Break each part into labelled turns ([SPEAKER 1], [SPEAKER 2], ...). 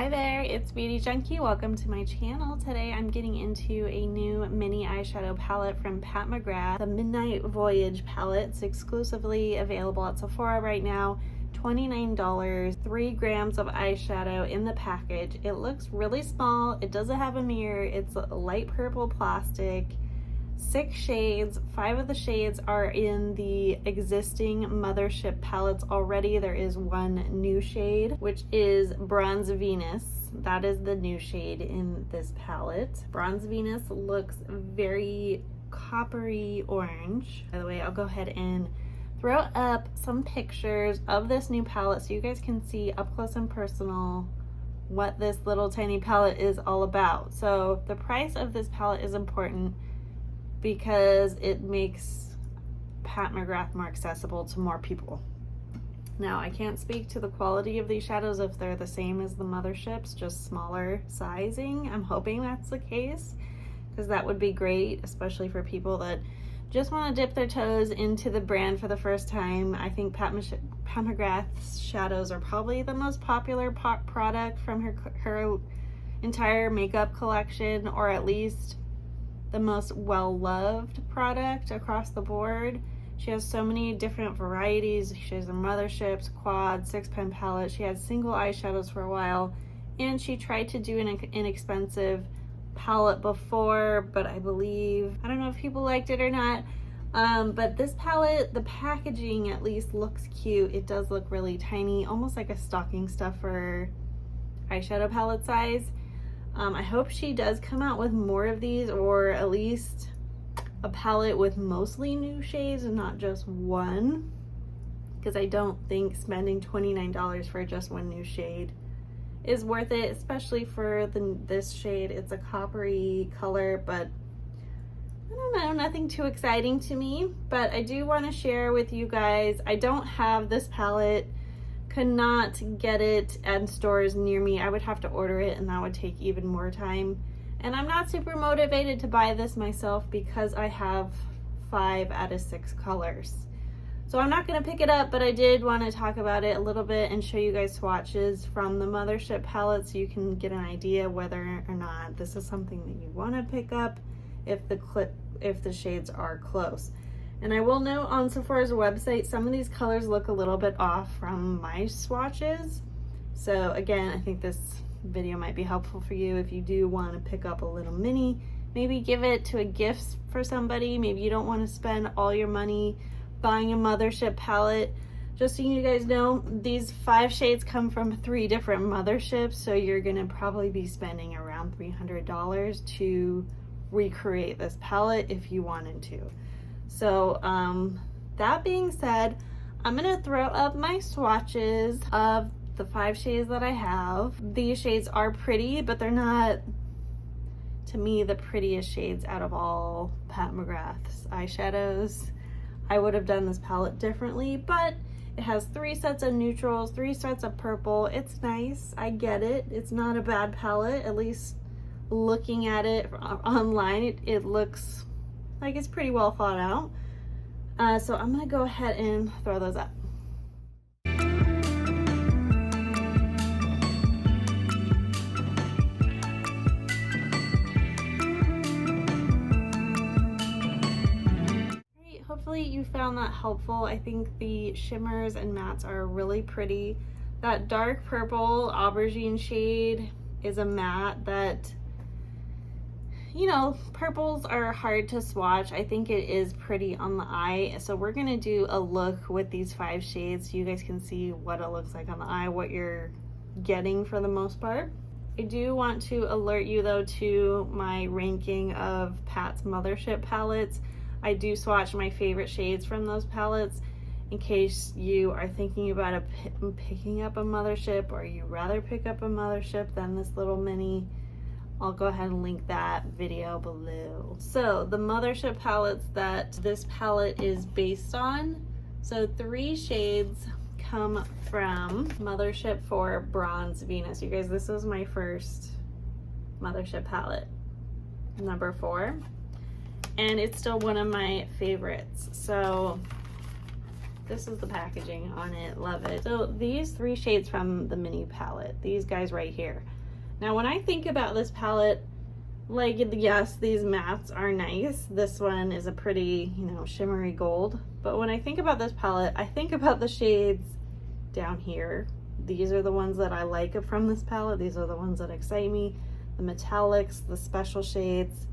[SPEAKER 1] Hi there, it's Beauty Junkie. Welcome to my channel. Today I'm getting into a new mini eyeshadow palette from Mcgrath, the Midnight Voyage palette. It's exclusively available at Sephora right now. $29, 3 grams of eyeshadow in the package. It looks really small. It doesn't have a mirror. It's a light purple plastic. 6 shades. 5 of the shades are in the existing Mothership palettes already. There is one new shade, which is Bronze Venus. That is the new shade in this palette. Bronze Venus looks very coppery orange. By the way, I'll go ahead and throw up some pictures of this new palette so you guys can see up close and personal what this little tiny palette is all about. So the price of this palette is important because it makes Mcgrath more accessible to more people. Now, I can't speak to the quality of these shadows if they're the same as the Motherships, just smaller sizing. I'm hoping that's the case, because that would be great, especially for people that just want to dip their toes into the brand for the first time. I think Mcgrath's shadows are probably the most popular product from her entire makeup collection, or at least the most well-loved product across the board. She has so many different varieties. She has a Motherships, quad, 6-pen palette. She had single eyeshadows for a while, and she tried to do an inexpensive palette before, but I don't know if people liked it or not. But this palette, the packaging at least looks cute. It does look really tiny, almost like a stocking stuffer eyeshadow palette size. I hope she does come out with more of these, or at least a palette with mostly new shades and not just one, because I don't think spending $29 for just one new shade is worth it, especially for this shade. It's a coppery color, but I don't know, nothing too exciting to me. But I do want to share with you guys, I don't have this palette. Could not get it at stores near me. I would have to order it, and that would take even more time. And I'm not super motivated to buy this myself because I have 5 out of 6 colors. So I'm not going to pick it up, but I did want to talk about it a little bit and show you guys swatches from the Mothership palette so you can get an idea whether or not this is something that you want to pick up if the shades are close. And I will note on Sephora's website, some of these colors look a little bit off from my swatches. So again, I think this video might be helpful for you if you do want to pick up a little mini. Maybe give it to a gift for somebody. Maybe you don't want to spend all your money buying a Mothership palette. Just so you guys know, these 5 shades come from 3 different Motherships, so you're going to probably be spending around $300 to recreate this palette if you wanted to. So that being said, I'm gonna throw up my swatches of the 5 shades that I have. These shades are pretty, but they're not, to me, the prettiest shades out of all Mcgrath's eyeshadows. I would have done this palette differently, but it has 3 sets of neutrals, 3 sets of purple. It's nice, I get it. It's not a bad palette, at least looking at it online, it looks like it's pretty well thought out. So I'm gonna go ahead and throw those up. Alright, hopefully you found that helpful. I think the shimmers and mattes are really pretty. That dark purple aubergine shade is a matte that, you know, purples are hard to swatch. I think it is pretty on the eye. So we're gonna do a look with these 5 shades so you guys can see what it looks like on the eye, what you're getting for the most part. I do want to alert you though to my ranking of Pat's Mothership palettes. I do swatch my favorite shades from those palettes in case you are thinking about picking up a Mothership, or you rather pick up a Mothership than this little mini. I'll go ahead and link that video below. So the Mothership palettes that this palette is based on, so 3 shades come from Mothership for Bronze Venus. You guys, this was my first Mothership palette, number 4, and it's still one of my favorites. So This is the packaging on it, love it. So these 3 shades from the mini palette, these guys right here. Now when I think about this palette, like, yes, these mattes are nice. This one is a pretty, you know, shimmery gold. But when I think about this palette, I think about the shades down here. These are the ones that I like from this palette. These are the ones that excite me. The metallics, the special shades.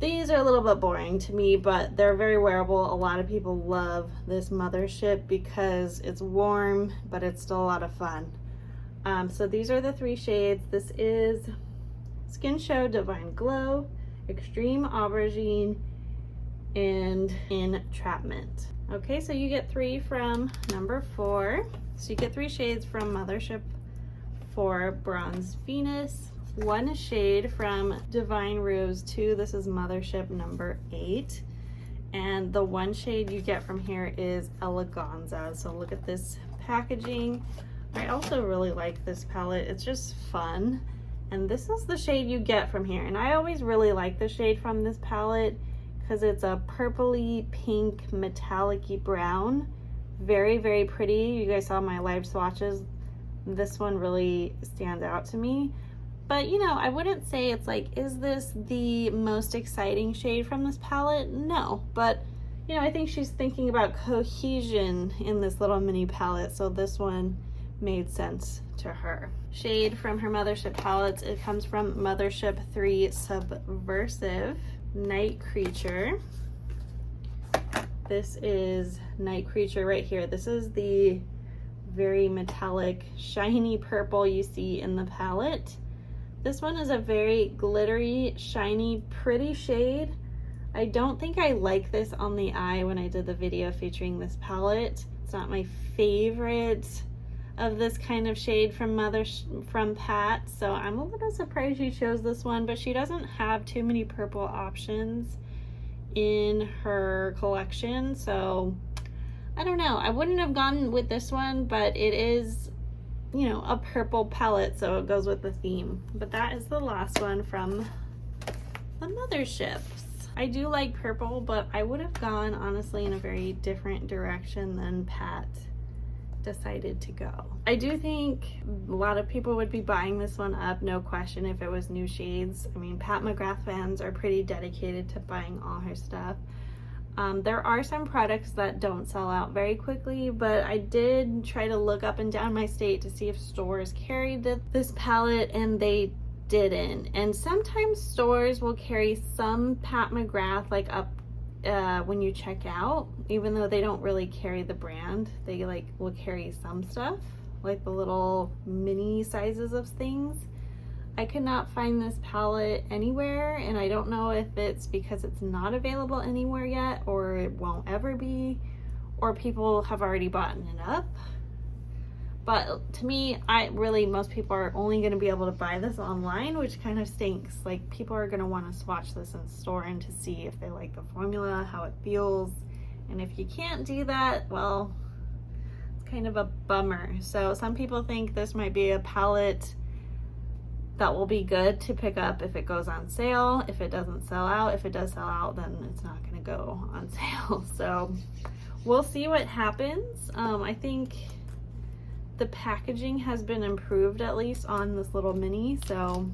[SPEAKER 1] These are a little bit boring to me, but they're very wearable. A lot of people love this Mothership because it's warm, but it's still a lot of fun. So these are the 3 shades. This is Skin Show Divine Glow, Extreme Aubergine, and Entrapment. Okay, so you get 3 from number 4. So you get 3 shades from Mothership for Bronze Venus, 1 shade from Divine Rose 2. This is Mothership number 8. And the 1 shade you get from here is Eleganza. So look at this packaging. I also really like this palette. It's just fun. And this is the shade you get from here. And I always really like the shade from this palette because it's a purpley pink metallic-y brown. Very, very pretty. You guys saw my live swatches. This one really stands out to me. But, you know, I wouldn't say it's like, is this the most exciting shade from this palette? No. But, you know, I think she's thinking about cohesion in this little mini palette. So this one made sense to her. Shade from her Mothership palettes, it comes from Mothership 3 Subversive Night Creature. This is Night Creature right here. This is the very metallic, shiny purple you see in the palette. This one is a very glittery, shiny, pretty shade. I don't think I like this on the eye when I did the video featuring this palette. It's not my favorite of this kind of shade from Pat, so I'm a little surprised she chose this one, but she doesn't have too many purple options in her collection, so I don't know. I wouldn't have gone with this one, but it is, you know, a purple palette, so it goes with the theme. But that is the last one from the Motherships. I do like purple, but I would have gone honestly in a very different direction than Pat decided to go. I do think a lot of people would be buying this one up, no question, if it was new shades. I mean, Pat Mcgrath fans are pretty dedicated to buying all her stuff. There are some products that don't sell out very quickly, but I did try to look up and down my state to see if stores carried this palette, and they didn't. And sometimes stores will carry some Pat Mcgrath like up when you check out, even though they don't really carry the brand. They like will carry some stuff, like the little mini sizes of things. I could not find this palette anywhere, and I don't know if it's because it's not available anywhere yet, or it won't ever be, or people have already bought it up. But to me, most people are only going to be able to buy this online, which kind of stinks. Like, people are going to want to swatch this in store and to see if they like the formula, how it feels. And if you can't do that, well, it's kind of a bummer. So some people think this might be a palette that will be good to pick up if it goes on sale. If it doesn't sell out, if it does sell out, then it's not going to go on sale. So we'll see what happens. I think the packaging has been improved, at least on this little mini, so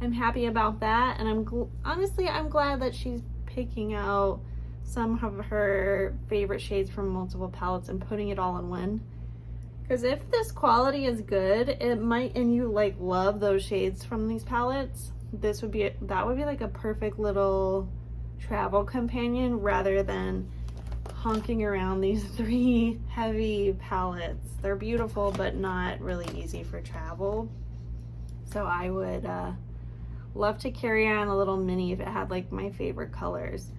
[SPEAKER 1] I'm happy about that. And honestly, I'm glad that she's picking out some of her favorite shades from multiple palettes and putting it all in one. Because if this quality is good, it might, and you like love those shades from these palettes, that would be like a perfect little travel companion rather than honking around these 3 heavy palettes. They're beautiful, but not really easy for travel. So I would love to carry on a little mini if it had like my favorite colors.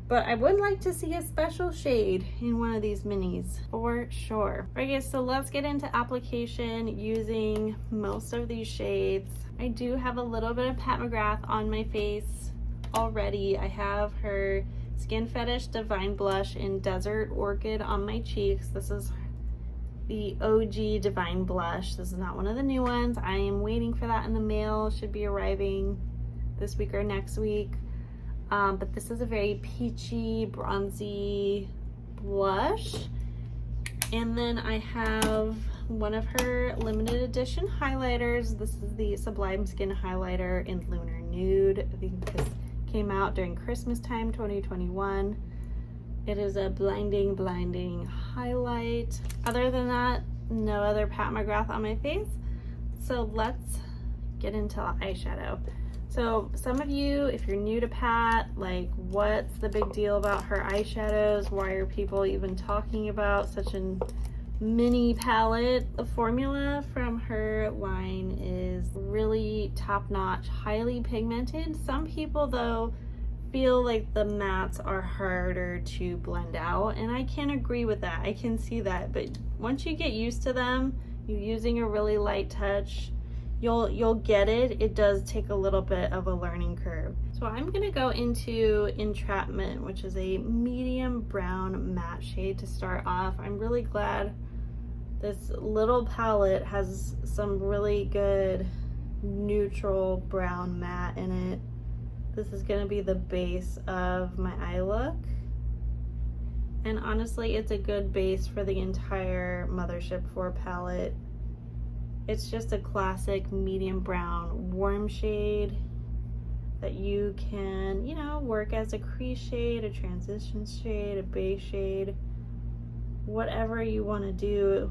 [SPEAKER 1] But I would like to see a special shade in one of these minis for sure. All right guys, so let's get into application using most of these shades. I do have a little bit of Pat Mcgrath on my face already. I have her Skin Fetish Divine Blush in Desert Orchid on my cheeks. This is the OG Divine Blush. This is not one of the new ones. I am waiting for that in the mail. Should be arriving this week or next week. But this is a very peachy, bronzy blush. And then I have one of her limited edition highlighters. This is the Sublime Skin Highlighter in Lunar Nude. I think this came out during Christmas time, 2021. It is a blinding, blinding highlight. Other than that, no other Pat McGrath on my face. So let's get into eyeshadow. So some of you, if you're new to Pat, like, what's the big deal about her eyeshadows? Why are people even talking about such a mini palette? The formula from her line is really top-notch, highly pigmented. Some people, though, feel like the mattes are harder to blend out, and I can agree with that. I can see that, but once you get used to them, you're using a really light touch, you'll get it. It does take a little bit of a learning curve. So I'm gonna go into Entrapment, which is a medium brown matte shade to start off. I'm really glad this little palette has some really good neutral brown matte in it. This is gonna be the base of my eye look. And honestly, it's a good base for the entire Mothership 4 palette. It's just a classic medium brown warm shade that you can, you know, work as a crease shade, a transition shade, a base shade, whatever you want to do.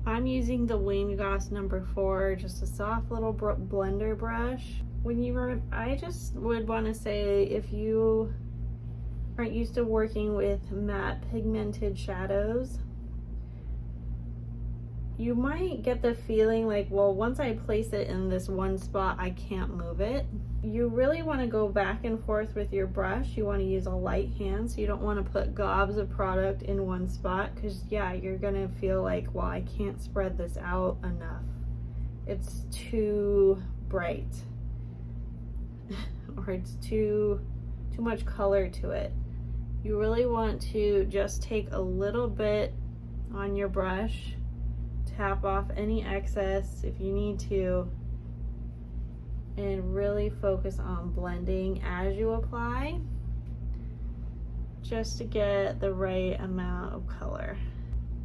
[SPEAKER 1] I'm using the Mcgrath number 4, just a soft little blender brush. I just would want to say, if you aren't used to working with matte pigmented shadows, you might get the feeling like, well, once I place it in this one spot, I can't move it. You really want to go back and forth with your brush. You want to use a light hand, so you don't want to put gobs of product in one spot, because yeah, you're gonna feel like, well, I can't spread this out enough. It's too bright or it's too much color to it. You really want to just take a little bit on your brush, tap off any excess if you need to, and really focus on blending as you apply, just to get the right amount of color.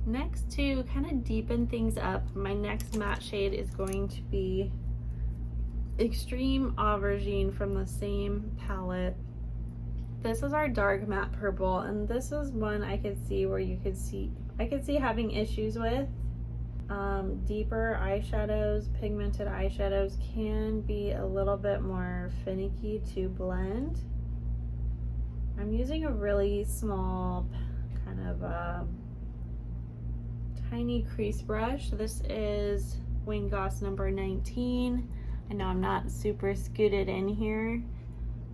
[SPEAKER 1] Next, to kind of deepen things up, my next matte shade is going to be Extreme Aubergine from the same palette. This is our dark matte purple, and this is one I could see where I could see having issues with. Deeper eyeshadows, pigmented eyeshadows can be a little bit more finicky to blend. I'm using a really small, kind of tiny crease brush. This is Mcgrath number 19. I know I'm not super scooted in here,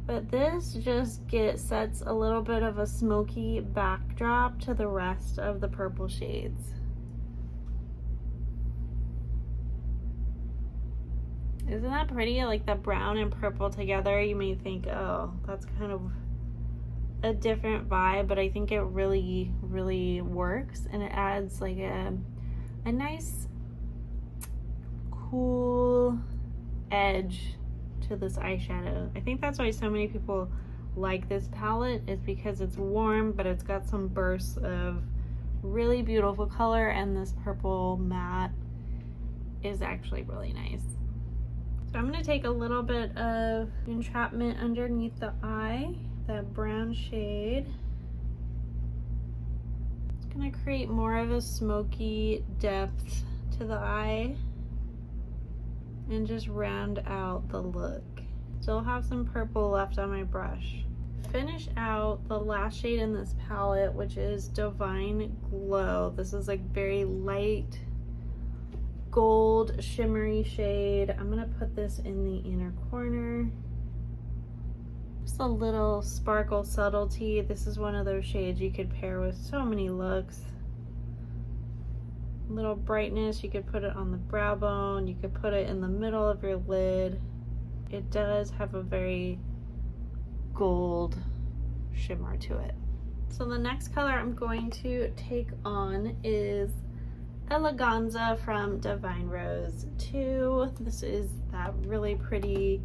[SPEAKER 1] but this just sets a little bit of a smoky backdrop to the rest of the purple shades. Isn't that pretty? Like the brown and purple together, you may think, oh, that's kind of a different vibe, but I think it really, really works, and it adds like a nice, cool edge to this eyeshadow. I think that's why so many people like this palette, is because it's warm, but it's got some bursts of really beautiful color, and this purple matte is actually really nice. So I'm going to take a little bit of Entrapment underneath the eye, that brown shade. It's going to create more of a smoky depth to the eye and just round out the look. Still have some purple left on my brush. Finish out the last shade in this palette, which is Divine Glow. This is like very light gold shimmery shade. I'm gonna put this in the inner corner. Just a little sparkle subtlety. This is one of those shades you could pair with so many looks. Little brightness, you could put it on the brow bone, you could put it in the middle of your lid. It does have a very gold shimmer to it. So the next color I'm going to take on is Eleganza from Divine Rose 2. This is that really pretty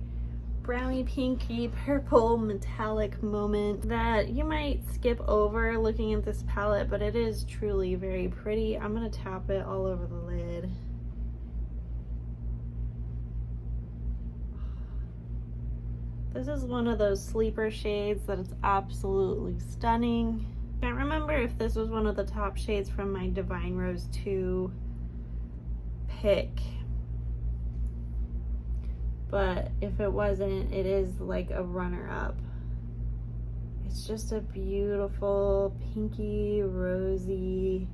[SPEAKER 1] brownie pinky purple metallic moment that you might skip over looking at this palette, but it is truly very pretty. I'm gonna tap it all over the lid. This is one of those sleeper shades that is absolutely stunning. Can't remember if this was one of the top shades from my Divine Rose 2 pick, but if it wasn't, it is like a runner-up. It's just a beautiful pinky rosy,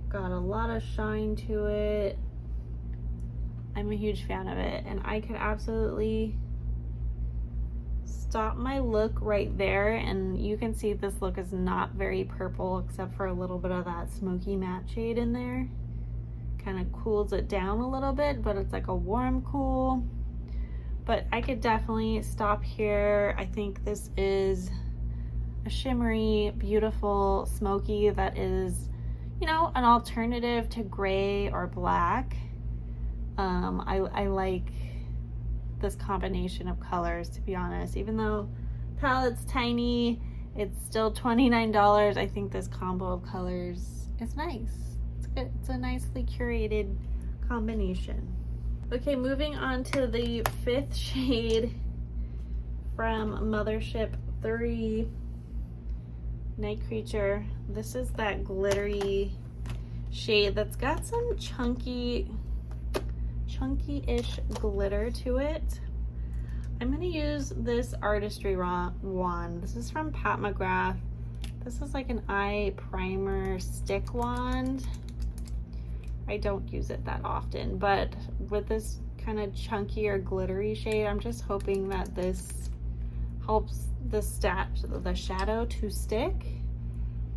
[SPEAKER 1] got a lot of shine to it. I'm a huge fan of it, and I could absolutely stop my look right there, and you can see this look is not very purple except for a little bit of that smoky matte shade in there. Kind of cools it down a little bit, but it's like a warm cool. But I could definitely stop here. I think this is a shimmery, beautiful smoky that is, you know, an alternative to gray or black. I like this combination of colors, to be honest. Even though palette's tiny, it's still $29. I think this combo of colors is nice. It's good. It's a nicely curated combination. Okay, moving on to the 5th shade from Mothership 3, Night Creature. This is that glittery shade that's got some chunky-ish glitter to it. I'm gonna use this artistry wand. This is from Pat McGrath. This is like an eye primer stick wand. I don't use it that often, but with this kind of chunky or glittery shade, I'm just hoping that this helps the shadow to stick.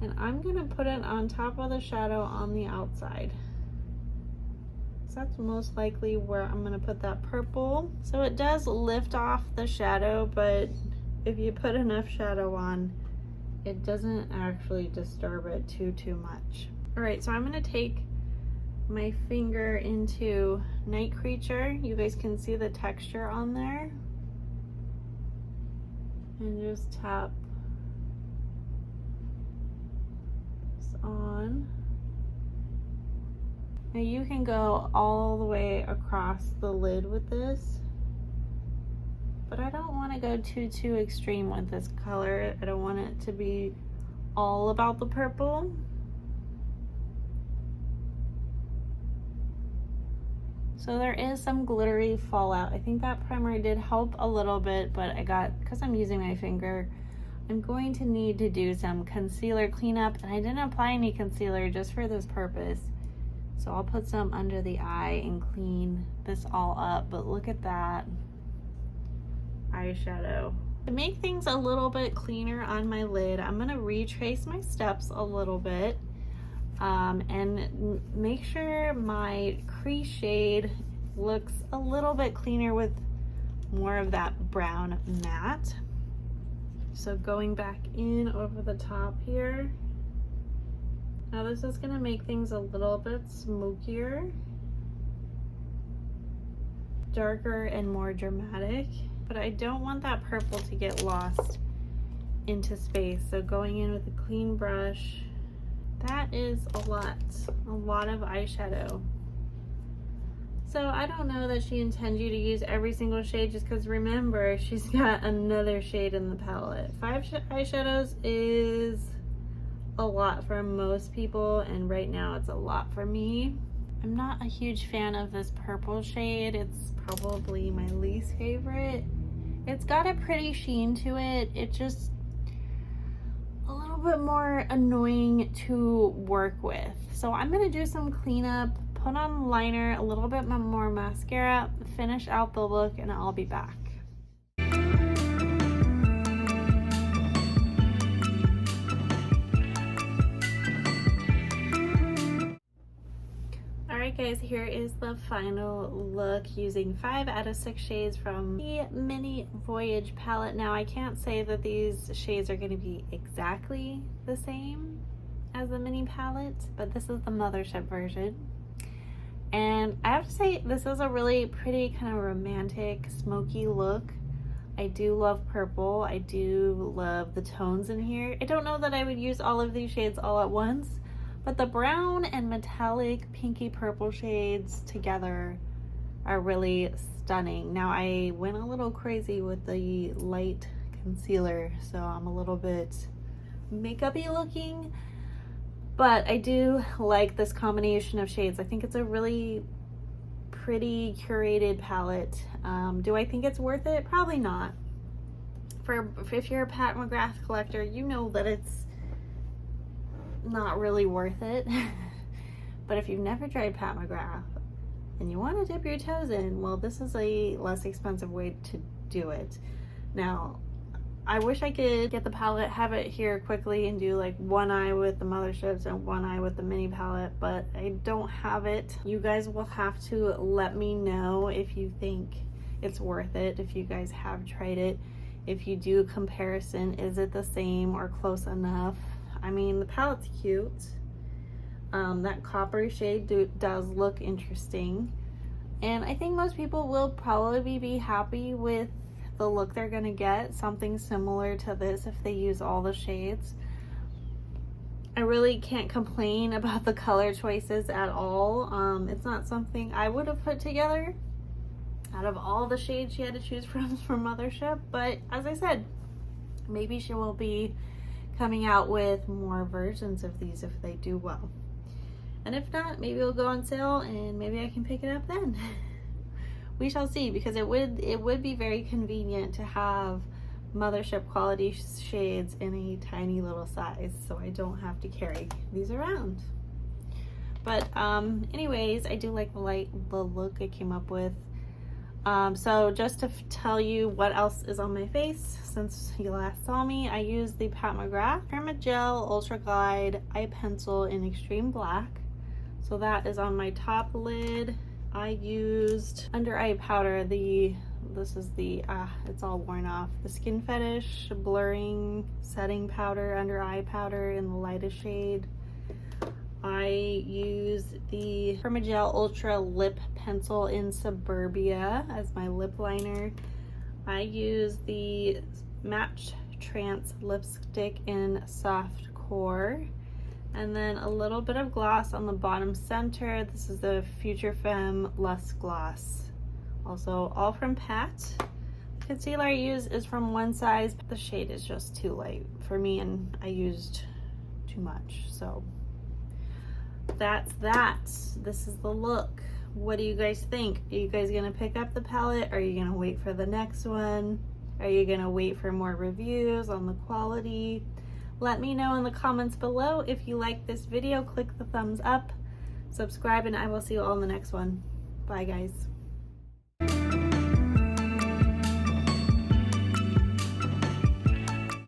[SPEAKER 1] And I'm gonna put it on top of the shadow on the outside. That's most likely where I'm gonna put that purple. So it does lift off the shadow, but if you put enough shadow on, it doesn't actually disturb it too much. All right, so I'm gonna take my finger into Night Creature. You guys can see the texture on there. And just tap this on. Now you can go all the way across the lid with this, but I don't want to go too extreme with this color. I don't want it to be all about the purple. So there is some glittery fallout. I think that primer did help a little bit, but because I'm using my finger, I'm going to need to do some concealer cleanup, and I didn't apply any concealer just for this purpose. So I'll put some under the eye and clean this all up, but look at that eyeshadow. To make things a little bit cleaner on my lid, I'm gonna retrace my steps a little bit and make sure my crease shade looks a little bit cleaner with more of that brown matte. So going back in over the top here. Now this is gonna make things a little bit smokier, darker and more dramatic, but I don't want that purple to get lost into space. So going in with a clean brush, that is a lot of eyeshadow. So I don't know that she intends you to use every single shade, just because remember, she's got another shade in the palette. 5 eyeshadows is a lot for most people, and right now it's a lot for me. I'm not a huge fan of this purple shade. It's probably my least favorite. It's got a pretty sheen to it. It's just a little bit more annoying to work with. So I'm gonna do some cleanup, put on liner, a little bit more mascara, finish out the look, and I'll be back. Alright guys, here is the final look using 5 out of 6 shades from the Mini Voyage palette. Now I can't say that these shades are going to be exactly the same as the mini palette, but this is the Mothership version. And I have to say, this is a really pretty kind of romantic, smoky look. I do love purple. I do love the tones in here. I don't know that I would use all of these shades all at once, but the brown and metallic pinky purple shades together are really stunning. Now I went a little crazy with the light concealer, so I'm a little bit makeup-y looking, but I do like this combination of shades. I think it's a really pretty curated palette. Do I think it's worth it? Probably not. If you're a Pat McGrath collector, you know that it's not really worth it. But if you've never tried Pat McGrath and you want to dip your toes in, well, this is a less expensive way to do it. Now, I wish I could get the palette, have it here quickly, and do like one eye with the Motherships and one eye with the mini palette, but I don't have it. You guys will have to let me know if you think it's worth it, if you guys have tried it. If you do a comparison, is it the same or close enough? I mean, the palette's cute. That copper shade does look interesting. And I think most people will probably be happy with the look they're gonna get, something similar to this if they use all the shades. I really can't complain about the color choices at all. It's not something I would have put together out of all the shades she had to choose from Mothership, but as I said, maybe she will be coming out with more versions of these if they do well. And if not, maybe it'll go on sale and maybe I can pick it up then. We shall see, because it would be very convenient to have Mothership quality shades in a tiny little size, so I don't have to carry these around. But anyways, I do like the look I came up with. So just to tell you what else is on my face since you last saw me, I used the Pat McGrath Permagel Ultra Glide Eye Pencil in Extreme Black. So that is on my top lid. I used under eye powder, this is the, it's all worn off, the Skin Fetish Blurring Setting Powder, under eye powder in the lightest shade. I used the Permagel Ultra Lip Pencil in Suburbia as my lip liner. I used the Match Trance Lipstick in Soft Core. And then a little bit of gloss on the bottom center. This is the Future Femme Luxe Gloss. Also all from Pat. The concealer I use is from one size, but the shade is just too light for me and I used too much. So that's that. This is the look. What do you guys think? Are you guys gonna pick up the palette? Are you gonna wait for the next one? Are you gonna wait for more reviews on the quality? Let me know in the comments below. If you like this video, click the thumbs up, subscribe, and I will see you all in the next one. Bye guys.